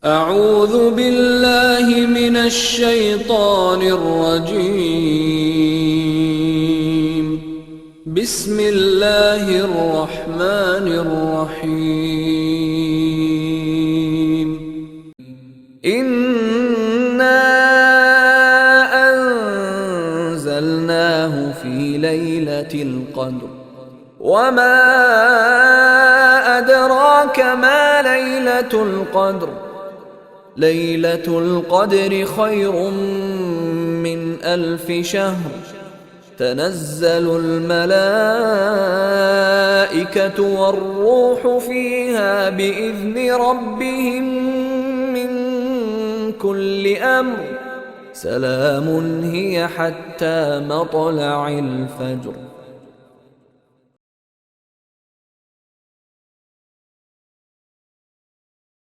أعوذ بالله من الشيطان الرجيم. بسم الله الرحمن الرحيم. إنا أنزلناه في ليلة القدر وما أدراك ما ليلة القدر ليلة القدر خير من 1000 شهر تنزل الملائكة والروح فيها بإذن ربهم من كل أمر سلام هي حتى مطلع الفجر.